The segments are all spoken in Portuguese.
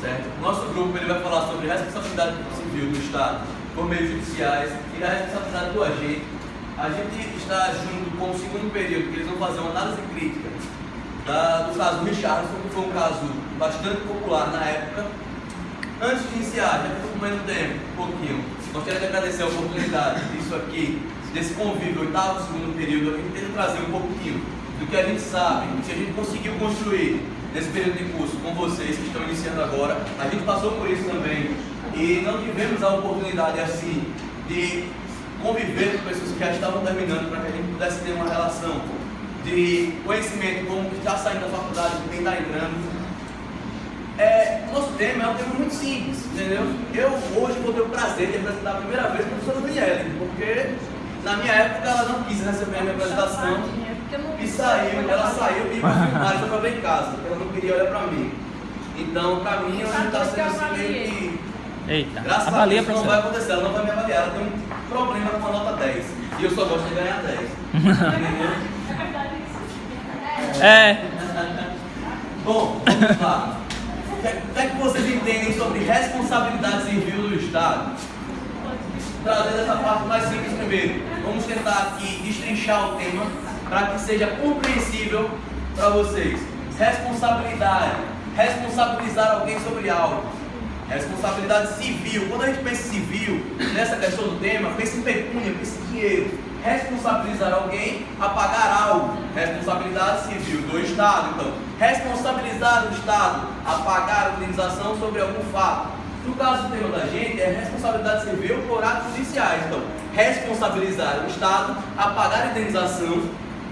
certo? Nosso grupo ele vai falar sobre responsabilidade civil do Estado por meios judiciais e a responsabilidade do agente. A gente está junto com o segundo período, que eles vão fazer uma análise crítica do caso Richardson, que foi um caso bastante popular na época. Antes de iniciar, já que estou comendo tempo, um pouquinho, gostaria de agradecer a oportunidade disso aqui, desse convívio, oitavo, segundo período, a gente tenta trazer um pouquinho do que a gente sabe, do que a gente conseguiu construir nesse período de curso com vocês que estão iniciando agora. A gente passou por isso também e não tivemos a oportunidade assim de conviver com pessoas que já estavam terminando para que a gente pudesse ter uma relação de conhecimento como que está saindo da faculdade, quem está entrando. O nosso tema é um tema muito simples, entendeu? Eu hoje vou ter o prazer de apresentar a primeira vez a professora Daniele, porque na minha época ela não quis receber a minha apresentação e saiu, ela saiu e o filmagem para ver em casa, porque ela não queria olhar para mim. Então, para mim, hoje está sendo assim meio que... Eita, graças a Deus não vai acontecer, ela não vai me avaliar, ela tem um problema com a nota 10 e eu só gosto de ganhar 10. Entendeu? Bom, vamos lá. O que é que vocês entendem sobre responsabilidade civil do Estado? Trazendo essa parte mais simples primeiro. Vamos tentar aqui destrinchar o tema para que seja compreensível para vocês. Responsabilidade. Responsabilizar alguém sobre algo. Responsabilidade civil. Quando a gente pensa em civil, nessa questão do tema, pensa em pecúnia, pensa em dinheiro. Responsabilizar alguém a pagar algo. Responsabilidade civil do Estado. Então, responsabilizar o Estado a pagar a indenização sobre algum fato. No caso do tema da gente, é responsabilidade civil por atos judiciais. Então, responsabilizar o Estado a pagar a indenização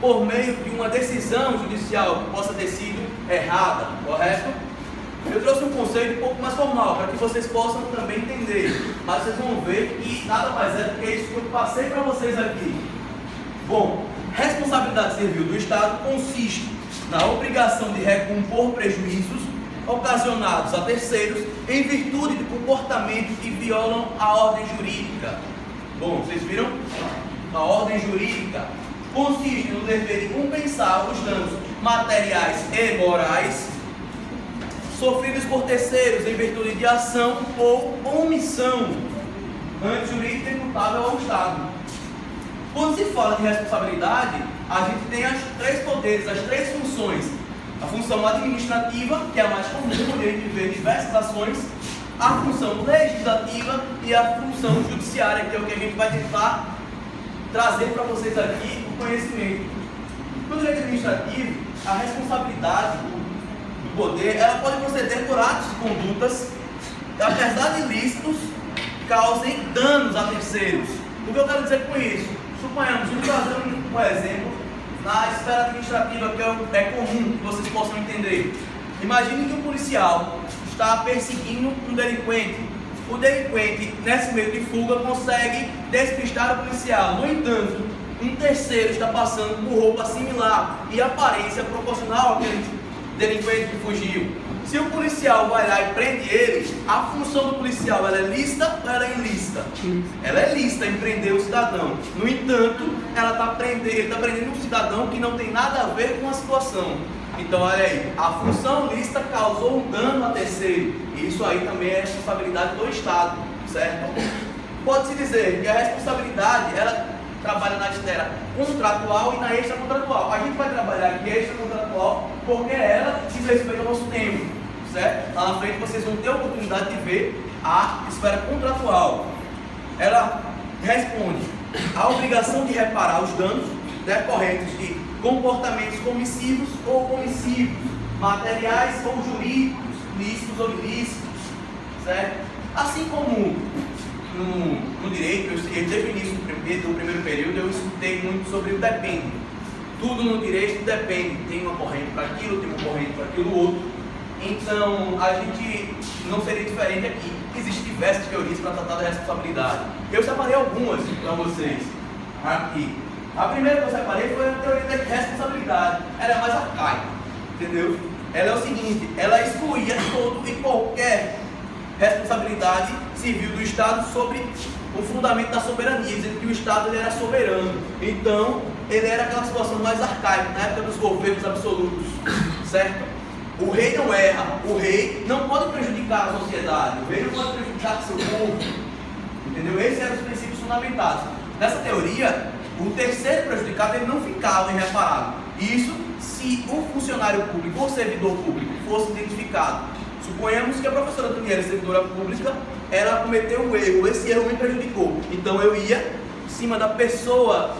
por meio de uma decisão judicial que possa ter sido errada, correto? Eu trouxe um conceito um pouco mais formal, para que vocês possam também entender. Mas vocês vão ver que nada mais é do que isso que eu passei para vocês aqui. Bom, responsabilidade civil do Estado consiste na obrigação de recompor prejuízos ocasionados a terceiros em virtude de comportamentos que violam a ordem jurídica. Bom, vocês viram? A ordem jurídica consiste no dever de compensar os danos materiais e morais sofridos por terceiros em virtude de ação ou omissão antijurídica imputável ao Estado. Quando se fala de responsabilidade, a gente tem os três poderes, as três funções. A função administrativa, que é a mais comum, onde a gente vê diversas ações, a função legislativa e a função judiciária, que é o que a gente vai tentar trazer para vocês aqui o conhecimento. No direito administrativo, a responsabilidade do poder, ela pode proceder por atos e condutas que, apesar de ilícitos, causem danos a terceiros. O que eu quero dizer com isso? Suponhamos, vamos trazer um exemplo na esfera administrativa que é comum que vocês possam entender. Imagine que um policial está perseguindo um delinquente. O delinquente, nesse meio de fuga, consegue despistar o policial. No entanto, um terceiro está passando por roupa similar e aparência proporcional àquele delinquente que fugiu. Se o policial vai lá e prende ele, a função do policial, ela é lícita ou ela é ilícita? Ela é lícita em prender o cidadão. No entanto, ele está prendendo um cidadão que não tem nada a ver com a situação. Então, olha aí, a função lícita causou um dano a terceiro. E isso aí também é responsabilidade do Estado, certo? Pode-se dizer que a responsabilidade, ela trabalha na esfera contratual e na extracontratual. A gente vai trabalhar aqui extracontratual porque ela diz respeito ao nosso tempo, certo? Lá na frente vocês vão ter a oportunidade de ver a esfera contratual. Ela responde à obrigação de reparar os danos decorrentes de comportamentos comissivos ou omissivos, materiais ou jurídicos, lícitos ou ilícitos, certo? Assim como no direito, desde o início do primeiro período, eu escutei muito sobre o depende. Tudo no direito depende. Tem uma corrente para aquilo, tem uma corrente para aquilo outro. Então, a gente não seria diferente aqui. Existem diversas teorias para tratar da responsabilidade. Eu separei algumas para vocês aqui. A primeira que eu separei foi a teoria da responsabilidade. Ela é mais arcaica, entendeu? Ela é o seguinte, ela excluía todo e qualquer responsabilidade civil do Estado sobre o fundamento da soberania, dizendo que o Estado ele era soberano. Então, ele era aquela situação mais arcaica, na época dos governos absolutos, certo? O rei não erra, o rei não pode prejudicar prejudicar a sociedade, o rei não pode prejudicar seu povo. Entendeu? Esses eram os princípios fundamentados. Nessa teoria, o terceiro prejudicado ele não ficava irreparável. Isso se o funcionário público ou servidor público fosse identificado. Suponhamos que a professora Daniela, servidora pública, ela cometeu um erro, esse erro me prejudicou. Então eu ia em cima da pessoa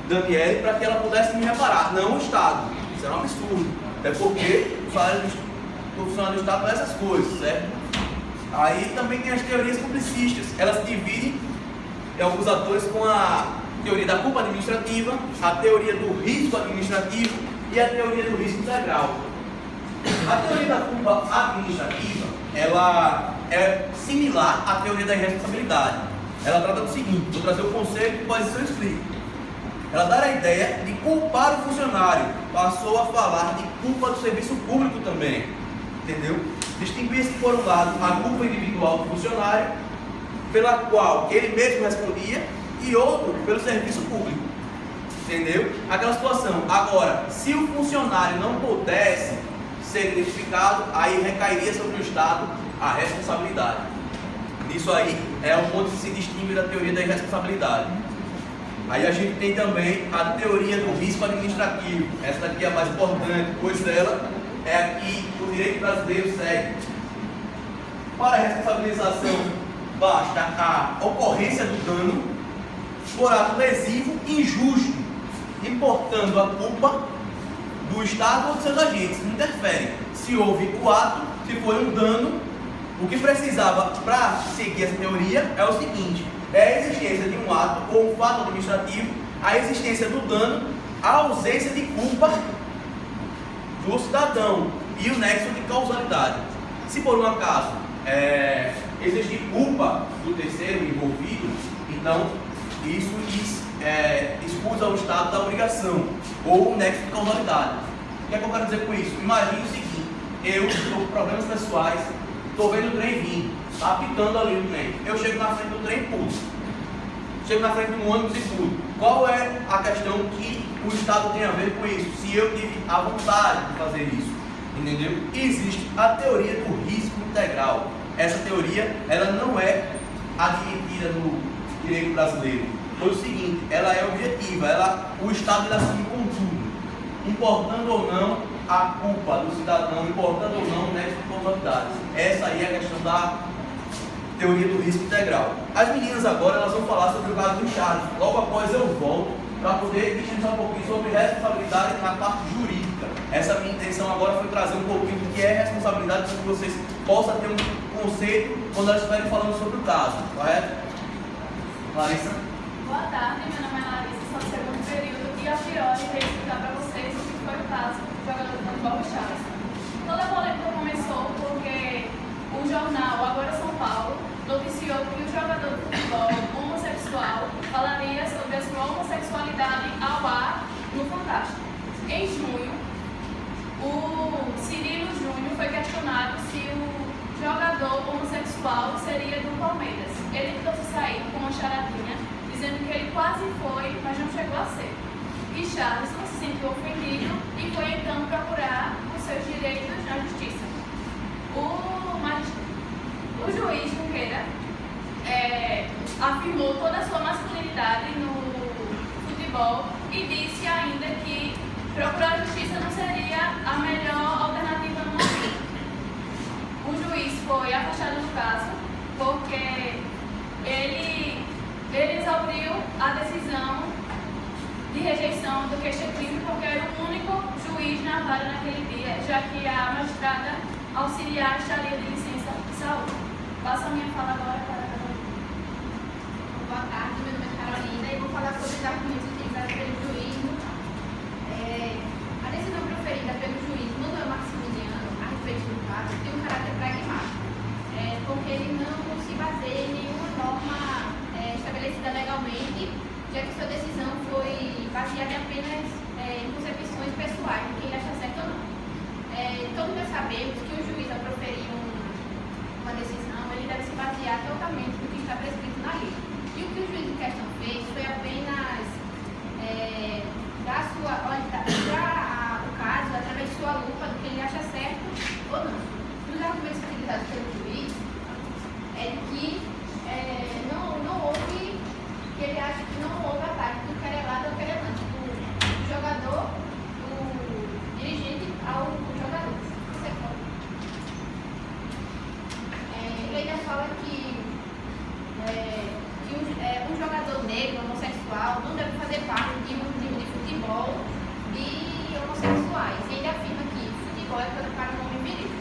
Daniela para que ela pudesse me reparar, não o Estado. Isso é um absurdo. É porque o funcionário do Estado faz essas coisas, certo? Aí também tem as teorias publicistas. Elas se dividem alguns atores com a teoria da culpa administrativa, a teoria do risco administrativo e a teoria do risco integral. A teoria da culpa administrativa, ela é similar à teoria da irresponsabilidade. Ela trata do seguinte, vou trazer o conceito e depois eu explico. Ela dá a ideia de culpar o funcionário, passou a falar de culpa do serviço público também, entendeu? Distinguir-se por um lado a culpa individual do funcionário, pela qual ele mesmo respondia, e outro pelo serviço público, entendeu? Aquela situação. Agora, se o funcionário não pudesse ser identificado, aí recairia sobre o Estado a responsabilidade. Isso aí é o ponto que se distingue da teoria da irresponsabilidade. Aí a gente tem também a teoria do risco administrativo. Essa daqui é a mais importante, pois ela é aqui o direito brasileiro segue. Para a responsabilização, basta a ocorrência do dano por ato lesivo e injusto, importando a culpa do Estado ou de seus agentes, não interfere. Se houve o ato, se foi um dano, o que precisava para seguir essa teoria é o seguinte: é a existência de um ato ou um fato administrativo, a existência do dano, a ausência de culpa do cidadão e o nexo de causalidade. Se por um acaso existir culpa do terceiro envolvido, então isso excusa o Estado da obrigação ou o nexo de causalidade. O que é que eu quero dizer com isso? Imagine o seguinte: eu estou com problemas pessoais, estou vendo o trem vindo, está apitando ali o trem, eu chego na frente do trem e pulo, chego na frente do ônibus e pulo. Qual é a questão que o Estado tem a ver com isso? Se eu tive a vontade de fazer isso, entendeu? Existe a teoria do risco integral. Essa teoria, ela não é admitida no direito brasileiro. Foi o seguinte: ela é objetiva, o Estado assume com tudo, importando ou não a culpa do cidadão, importando ou não o nexo de causalidade. Essa aí é a questão da teoria do risco integral. As meninas agora elas vão falar sobre o caso do Charles. Logo após eu volto para poder discutir um pouquinho sobre responsabilidade na parte jurídica. Essa minha intenção agora foi trazer um pouquinho do que é responsabilidade para que vocês possam ter um conceito quando elas estiverem falando sobre o caso, correto? Larissa? Boa tarde, meu nome é Larissa, sou do segundo período e a priori irei explicar para vocês o que foi o caso do jogador de futebol Charles. Toda a polêmica começou porque o jornal Agora São Paulo noticiou que o jogador de futebol homossexual falaria sobre a sua homossexualidade ao ar no Fantástico. Em junho, o Cirilo Júnior foi questionado se o jogador homossexual seria do Palmeiras. Ele tentou se sair com uma charadinha, dizendo que ele quase foi, mas não chegou a ser. E Charles não se sentiu ofendido e foi então procurar os seus direitos na justiça. O juiz Junqueira afirmou toda a sua masculinidade no futebol e disse ainda que procurar a justiça não seria a melhor alternativa no momento. O juiz foi afastado do caso porque ele exauriu a decisão de rejeição do queixa-crime porque era o único juiz na vara naquele dia, já que a magistrada auxiliar estaria de licença de saúde. Passo a minha fala agora para a Carolina. Boa tarde, meu nome é Carolina e vou falar sobre os argumentos utilizados pelo juiz. A decisão proferida pelo juiz Manuel Maximiliano a respeito do caso tem um caráter pragmático, porque ele não se baseia em nenhuma norma estabelecida legalmente, já que sua decisão foi baseada apenas em concepções pessoais, do que ele acha certo ou não. Todos nós sabemos que o juiz, ao proferir uma decisão, ele deve se basear totalmente no que está prescrito na lei. E o que o juiz em questão fez foi apenas olhar o caso através de sua lupa do que ele acha certo ou não. Nos argumentos utilizados pelo juiz, fala que um jogador negro, homossexual, não deve fazer parte de um time de futebol de homossexuais. E ele afirma que futebol é para um homem viril.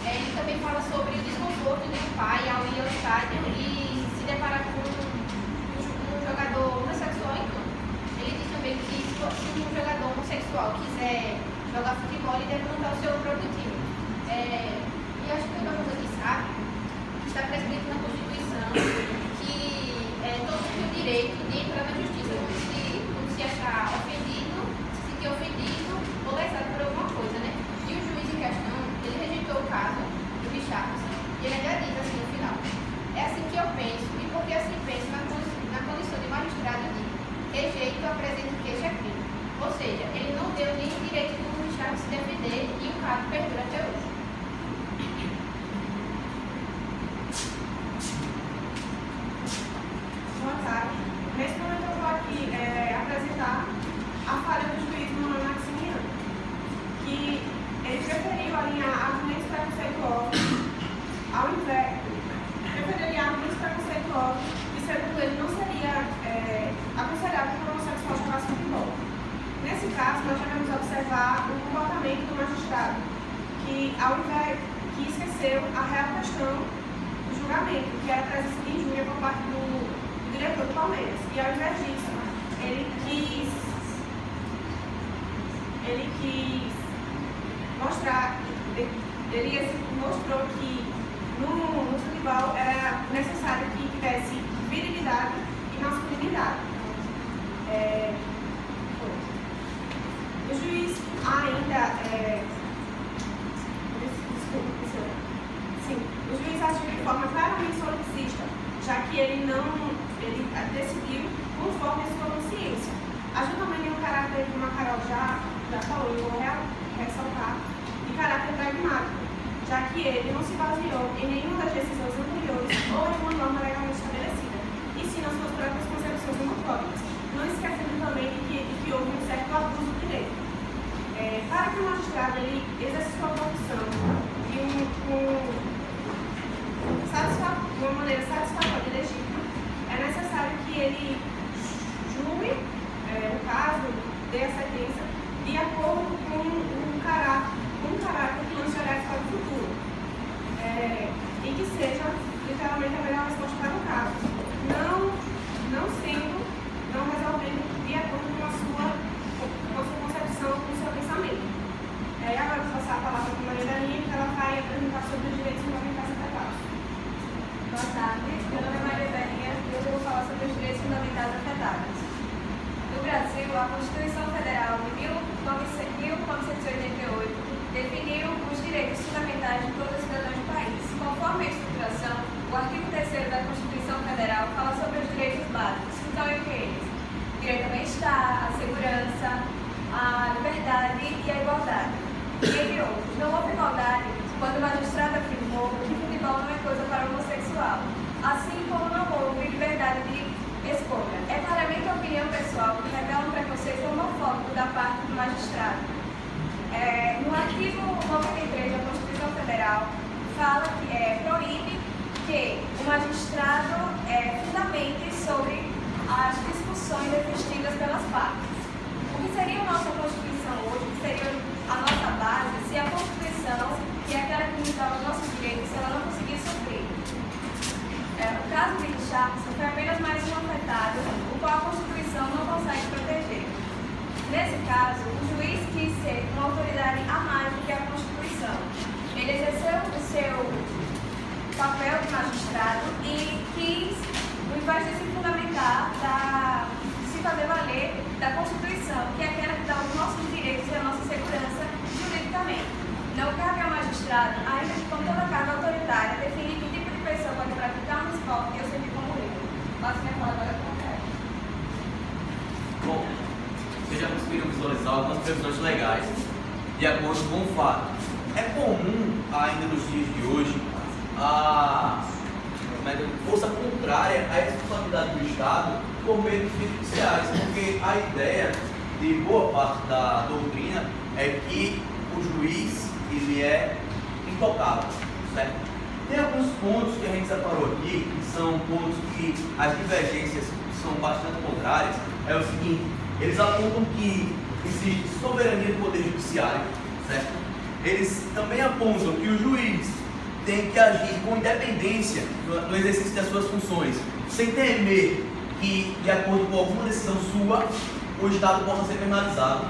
Ele também fala sobre o desconforto de um pai ao ir ao estádio e se deparar com um jogador homossexual em campo. Ele diz também que se um jogador homossexual quiser jogar futebol, ele deve montar o seu próprio time. E acho que o jogador aqui sabe que está prescrito na Constituição que todos têm o direito de entrar na justiça quando se achar ofendido, se sentir ofendido ou lesado por alguma coisa, né? E o juiz em questão, ele rejeitou o caso do Richardson e ele ainda diz assim no final: é assim que eu penso, e porque assim penso na condição de magistrado de rejeito, apresento queixa crime. Ou seja, ele não deu nem o direito do Richardson se defender e o caso perdura até hoje. Boa tarde. Nesse momento eu vou aqui apresentar a falha do juiz Manuel Maximiano, que ele preferiu alinhar argumentos preconceituosos ao invés e segundo ele não seria aconselhável que o homossexual jogasse futebol. Nesse caso, nós devemos observar o comportamento do magistrado, que ao invés que esqueceu a real questão do julgamento, que era a presença de injúria por parte do diretor do Palmeiras. E ao invés disso, ele quis mostrar, ele mostrou que no futebol era necessário que tivesse virilidade e masculinidade. O juiz ainda o juiz agiu de forma claramente solipsista, já que ele decidiu conforme a sua consciência. Ajuda também o caráter de uma Carol já falou, eu vou ressaltar, de caráter pragmático, já que ele não se baseou em nenhuma das decisões anteriores ou em uma norma legalmente estabelecida, e sim nas suas próprias concepções homofóbicas, não esquecendo também de que houve um certo abuso do direito. Para que o magistrado ele exerça sua profissão de uma maneira satisfatória e legítima, é necessário que ele julgue o caso, dê a sentença, de acordo com um caráter que lance olhares para o futuro, e que seja literalmente a melhor resposta para o caso, não resolvendo de acordo com a sua concepção, com o seu pensamento. Agora vou passar a palavra para a Maria Daninha, que ela vai apresentar sobre os direitos fundamentais afetados. Boa tarde, meu nome é Maria Daninha e hoje eu vou falar sobre os direitos fundamentais afetados. No Brasil, a Constituição Federal de 1988 definiu os direitos fundamentais de todos os cidadãos do país. Conforme a estruturação, o artigo 3º da Constituição Federal fala sobre os direitos básicos, que são entre eles: direito ao bem-estar, a segurança, a liberdade e a igualdade. Entre outros, não houve igualdade quando o magistrado afirmou que futebol não é coisa para o homossexual, assim como não houve liberdade de escolha. É claramente a opinião pessoal que revela um preconceito homofóbico da parte do magistrado. No artigo 93 da Constituição Federal, fala que proíbe que o magistrado fundamente sobre as discussões existidas pelas partes. O que seria a nossa Constituição hoje, o que seria a nossa base, se a Constituição, que é aquela que nos dá os nossos direitos, se ela não conseguir suprir. O caso de Richardson foi apenas mais um afetado, o qual a Constituição não consegue proteger. Nesse caso, o juiz quis ser uma autoridade a mais do que a Constituição. Ele exerceu o seu papel de magistrado e quis, ao invés de se fundamentar, se fazer valer da Constituição, que é aquela que dá os nossos direitos e a nossa segurança juridicamente. Não cabe ao magistrado, ainda que com toda a carga autoritária, definir que tipo de pessoa pode praticar um esporte e eu servir como livre. Passo minha fala agora com o Roberto. Bom, vocês já conseguiram visualizar algumas previsões legais de acordo com o fato. É comum ainda nos dias de hoje a força contrária à responsabilidade do Estado por meio dos fins judiciais, porque a ideia de boa parte da doutrina é que o juiz ele é intocável, certo? Tem alguns pontos que a gente separou aqui, que são pontos que as divergências são bastante contrárias. É o seguinte, eles apontam que existe soberania do Poder Judiciário, certo? Eles também apontam que o juiz tem que agir com independência no exercício das suas funções, sem temer que, de acordo com alguma decisão sua, o Estado possa ser penalizado.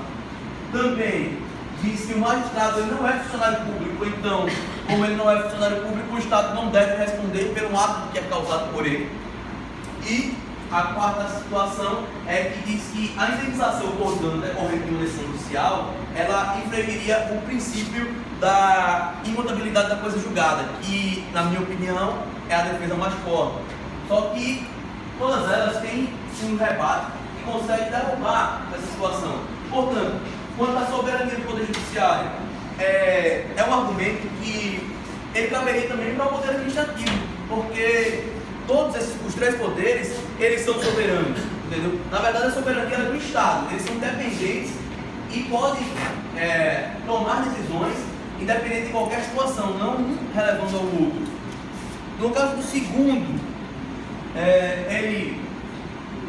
Também diz que o magistrado ele não é funcionário público, então, como ele não é funcionário público, o Estado não deve responder pelo ato que é causado por ele. E a quarta situação é que diz que a indenização por dano decorrente de uma decisão judicial, ela infringiria o princípio da imutabilidade da coisa julgada, que, na minha opinião, é a defesa mais forte. Só que todas elas têm um rebate que consegue derrubar essa situação. Portanto, quanto à soberania do Poder Judiciário, é um argumento que ele caberia também para o Poder Administrativo, porque todos os três poderes, eles são soberanos, entendeu? Na verdade, a soberania é do Estado, eles são independentes e podem tomar decisões independente de qualquer situação, não um relevando ao outro. No caso do segundo,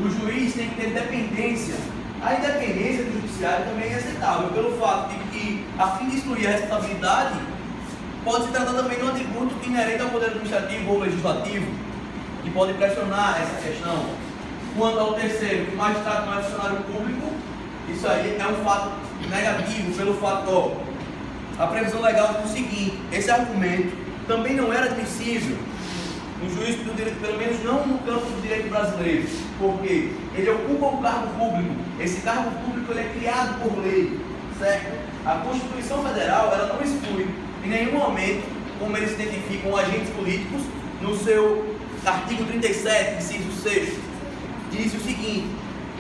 o juiz tem que ter independência. A independência do judiciário também é aceitável, pelo fato de que, a fim de excluir a responsabilidade, pode se tratar também de um atributo inerente ao Poder Administrativo ou Legislativo, que pode pressionar essa questão. Quanto ao terceiro, que o magistrado não é funcionário público, isso aí é um fato negativo, pelo fato, a previsão legal diz o seguinte: esse argumento também não era admissível no juiz do direito, pelo menos não no campo do direito brasileiro, porque ele ocupa um cargo público. Esse cargo público ele é criado por lei, certo? A Constituição Federal ela não exclui em nenhum momento, como eles identificam agentes políticos, no seu artigo 37, inciso 6, diz o seguinte,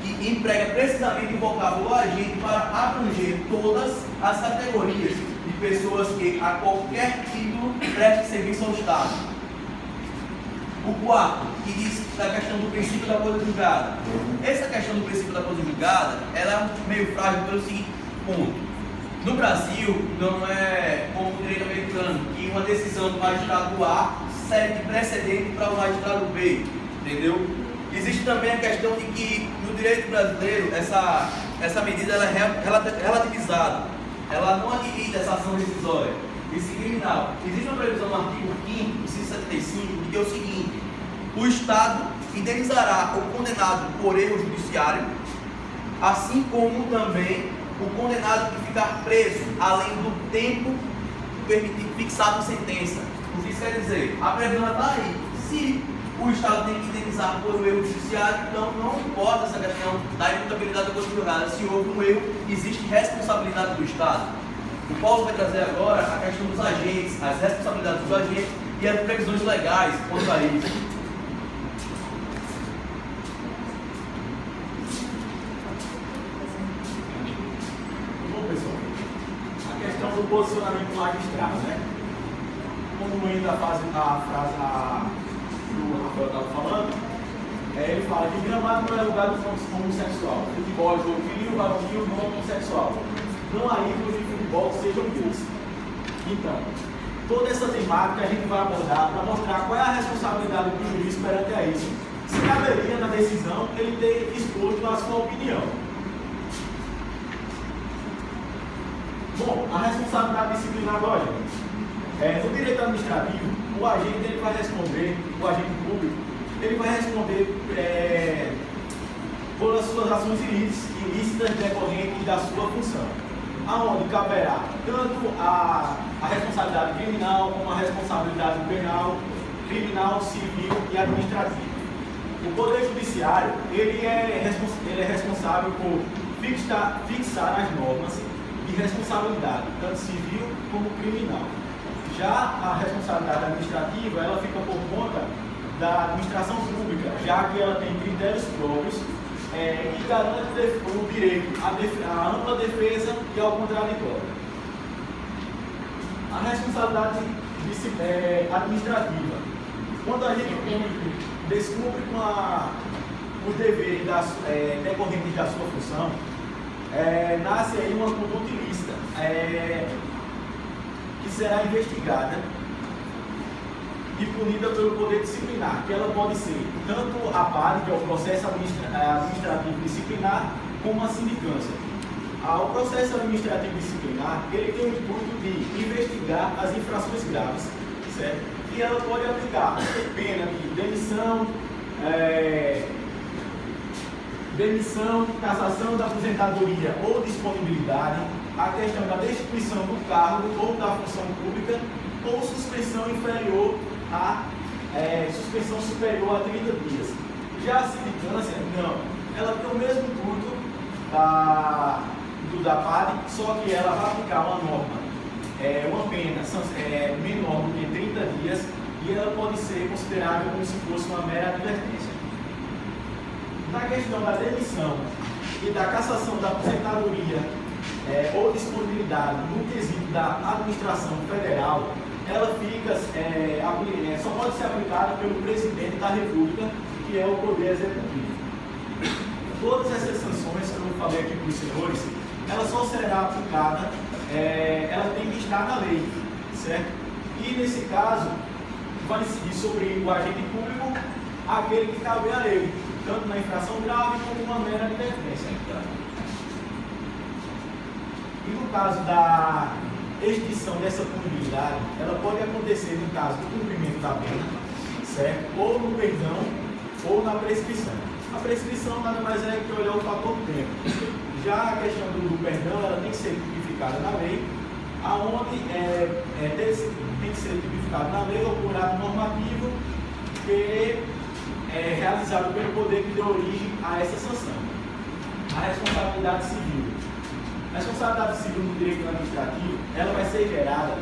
que emprega precisamente o vocábulo agente para abranger todas as categorias de pessoas que a qualquer título prestem serviço ao Estado. O quarto, que diz da questão do princípio da coisa julgada. Essa questão do princípio da coisa julgada, ela é meio frágil pelo seguinte ponto. No Brasil, não é como o direito americano, que uma decisão do magistrado A serve de precedente para o magistrado B, entendeu? Existe também a questão de que no direito brasileiro, essa medida ela é relativizada. Ela não admite essa ação decisória. Isso é criminal. Existe uma previsão no artigo 5º, inciso 75, que é o seguinte: o Estado indenizará o condenado por erro judiciário, assim como também o condenado que ficar preso além do tempo permitido fixado em sentença. O que isso quer dizer? A previsão está aí. Se o Estado tem que indenizar por um erro judiciário, então não importa essa questão da imputabilidade da coisa julgada. Se houve um erro, existe responsabilidade do Estado. O Paulo vai trazer agora a questão dos agentes, as responsabilidades dos agentes e as previsões legais quanto a isso. Bom, pessoal, a questão do posicionamento do magistrado, né? Concluindo a frase que o Rafael estava falando, ele fala que Gramado não é lugar do homossexual, futebol é jogo viril, varonil, não homossexual. Não há ídolos de futebol que sejam gays. Então, toda essa temática a gente vai abordar para mostrar qual é a responsabilidade do juiz perante a isso. Se caberia na decisão ele ter exposto a sua opinião. Bom, a responsabilidade disciplinar agora, no direito administrativo, o agente ele vai responder, o agente público, ele vai responder pelas suas ações ilícitas decorrentes da sua função, aonde caberá tanto a responsabilidade criminal como a responsabilidade penal, criminal, civil e administrativa. O Poder Judiciário ele é responsável por fixar as normas de responsabilidade, tanto civil como criminal. Já a responsabilidade administrativa ela fica por conta da administração pública, já que ela tem critérios próprios e garante o direito à ampla defesa e ao contraditório. A responsabilidade administrativa. Quando a gente descumpre com os deveres decorrentes da sua função, nasce aí uma conduta ilícita que será investigada e punida pelo poder disciplinar, que ela pode ser tanto a PAD, que é o processo administrativo disciplinar, como a sindicância. O processo administrativo disciplinar, ele tem o intuito de investigar as infrações graves, certo? E ela pode aplicar pena de demissão, cassação da aposentadoria ou disponibilidade, a questão da destituição do cargo ou da função pública, ou suspensão superior a 30 dias. Já a sindicância, não, ela tem o mesmo intuito da PAD, só que ela vai aplicar uma norma, uma pena menor do que 30 dias, e ela pode ser considerada como se fosse uma mera advertência. Na questão da demissão e da cassação da aposentadoria ou disponibilidade no quesito da administração federal, ela fica, só pode ser aplicada pelo presidente da República, que é o Poder Executivo. Todas essas sanções que eu falei aqui para os senhores, ela só será aplicada, ela tem que estar na lei, certo? E nesse caso, vai incidir sobre o agente público aquele que cabe a ele, tanto na infração grave como uma mera advertência. E no caso da extinção dessa punibilidade, ela pode acontecer no caso do cumprimento da pena, certo? Ou no perdão, ou na prescrição. A prescrição nada mais é que olhar o fator tempo. Já a questão do perdão, ela tem que ser tipificada na lei, aonde tem que ser tipificado na lei ou por ato normativo que é realizado pelo poder que deu origem a essa sanção. A responsabilidade civil. A responsabilidade civil no direito administrativo, ela vai ser gerada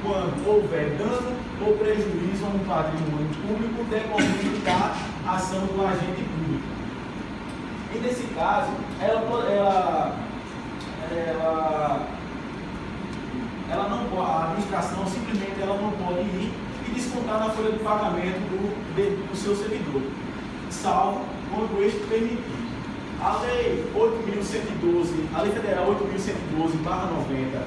quando houver dano ou prejuízo a um patrimônio público decorrente da ação do agente público. E nesse caso, a administração simplesmente não pode ir e descontar na folha de pagamento do seu servidor, salvo quando este permitir. A Lei 8.112, a Lei Federal 8.112/90,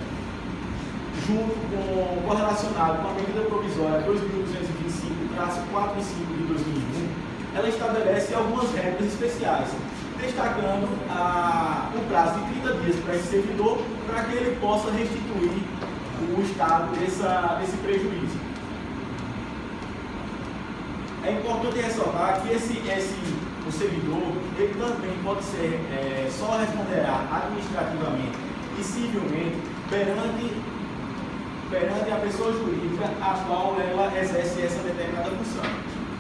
correlacionado com a medida provisória 2.225/45 de 2001, ela estabelece algumas regras especiais, destacando o prazo de 30 dias para esse servidor, para que ele possa restituir o Estado desse prejuízo. É importante ressaltar que o servidor, ele também pode ser, só responderá administrativamente e civilmente perante a pessoa jurídica a qual ela exerce essa determinada função.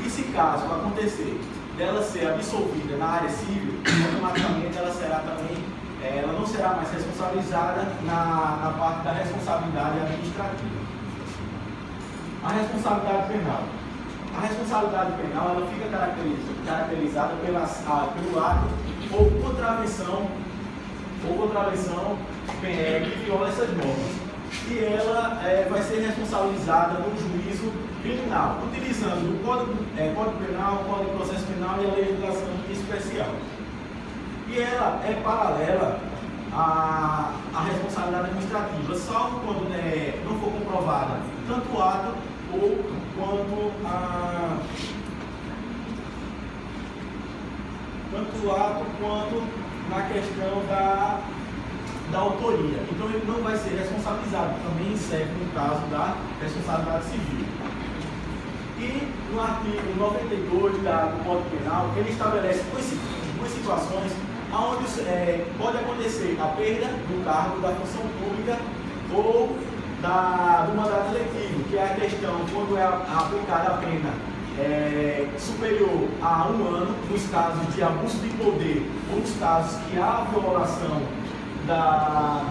E se caso acontecer dela ser absolvida na área civil, automaticamente ela não será mais responsabilizada na parte da responsabilidade administrativa. A responsabilidade penal. A responsabilidade penal ela fica caracterizada pelo ato ou contravenção que viola essas normas. E ela vai ser responsabilizada no juízo criminal, utilizando o Código Penal, o Código de Processo Penal e a legislação especial. E ela é paralela à responsabilidade administrativa, salvo quando não for comprovada tanto o ato ou quanto na questão da autoria. Então ele não vai ser responsabilizado, também serve no caso da responsabilidade civil. E no artigo 92 do Código Penal, ele estabelece duas situações onde pode acontecer a perda do cargo da função pública ou do mandato eletivo, que é a questão quando é aplicada a pena superior a 1 ano, nos casos de abuso de poder ou nos casos que há violação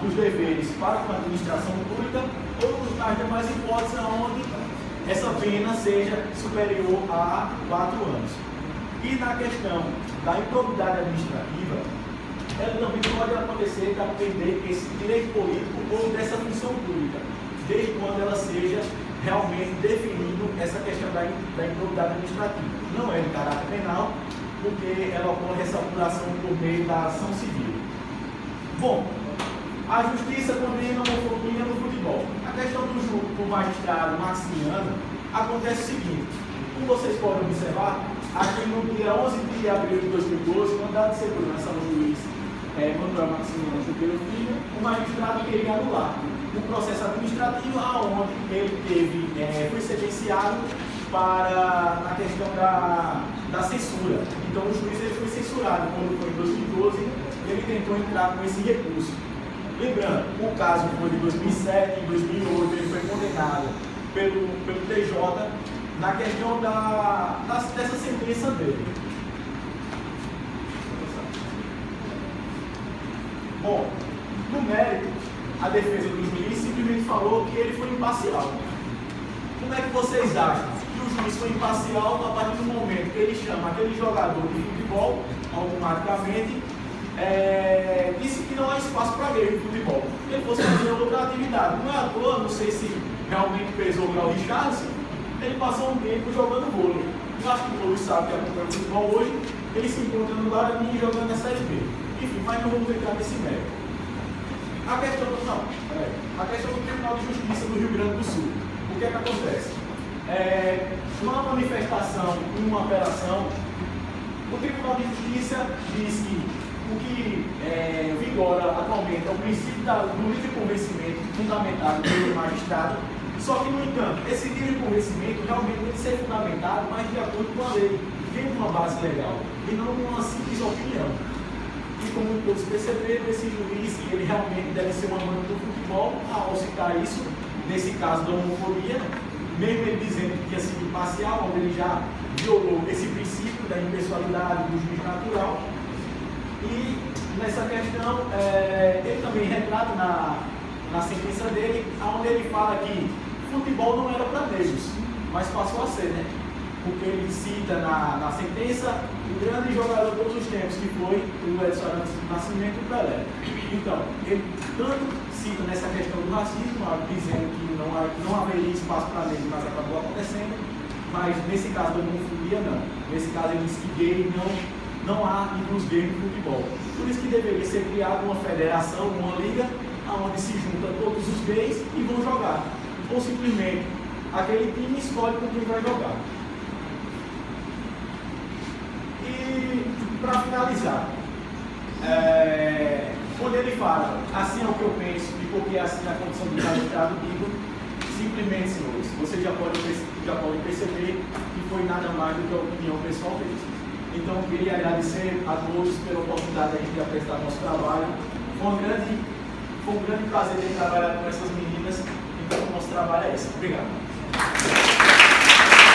dos deveres para com a administração pública, ou nas demais hipóteses onde essa pena seja superior a 4 anos. E na questão da improbidade administrativa, ela também pode acontecer para perder esse direito político ou dessa função pública, desde quando ela seja realmente definindo essa questão da improbidade administrativa. Não é de caráter penal, porque ela ocorre essa apuração por meio da ação civil. Bom, a justiça condena a homofobia no futebol. A questão do magistrado Maximiano, acontece o seguinte, como vocês podem observar, aqui no dia 11 de abril de 2012, o mandado de segurança ao juiz Manuel Maximiliano Junqueira Filho, o magistrado queria anular um processo administrativo onde ele foi sentenciado na questão da censura. Então o juiz ele foi censurado quando foi em 2012, ele tentou entrar com esse recurso. Lembrando, o caso foi de 2007, em 2008 ele foi condenado pelo TJ na questão dessa sentença dele. Bom, no mérito, a defesa do juiz simplesmente falou que ele foi imparcial. Como é que vocês acham que o juiz foi imparcial a partir do momento que ele chama aquele jogador de futebol, automaticamente, disse que não há espaço para gay no futebol, que ele fosse fazer outra atividade. Não é à toa, não sei se realmente pesou para o Richardson, ele passou um tempo jogando vôlei. Eu acho que o Luiz sabe que acompanha o futebol hoje, ele se encontra no Guarani jogando na Série B. Enfim, mas não vamos entrar nesse mérito. A questão do Tribunal de Justiça do Rio Grande do Sul. O que é que acontece? Numa manifestação, numa apelação, o Tribunal de Justiça diz que o que vigora atualmente é o princípio do livre convencimento fundamentado pelo magistrado. Só que, no entanto, esse livre convencimento realmente tem que ser fundamentado, mas de acordo com a lei, dentro de uma base legal, e não uma simples opinião. E como todos perceberam, esse juiz, ele realmente deve ser uma mãe do futebol, ao citar isso, nesse caso da homofobia, mesmo ele dizendo que tinha sido parcial, onde ele já violou esse princípio da impessoalidade do juiz natural. E nessa questão, ele também retrata na sentença dele, onde ele fala que futebol não era para negros, mas passou a ser, né? Porque ele cita na sentença o grande jogador de todos os tempos, que foi o Edson Arantes do Nascimento, o Pelé. Então, ele tanto cita nessa questão do racismo, dizendo que não haveria espaço para negros, mas acabou acontecendo, mas nesse caso da homofobia não. Nesse caso ele diz que gay não há inclus gay no futebol. Por isso que deveria ser criada uma federação, uma liga, onde se juntam todos os gays e vão jogar. Ou simplesmente aquele time escolhe com quem vai jogar. E para finalizar, quando ele fala assim é o que eu penso e porque é assim a condição do magistrado, digo simplesmente, senhores, vocês já podem perceber que foi nada mais do que a opinião pessoal deles. Então eu queria agradecer a todos pela oportunidade de a gente apresentar nosso trabalho. Foi um grande prazer ter trabalhado com essas meninas. Então o nosso trabalho é esse. Obrigado.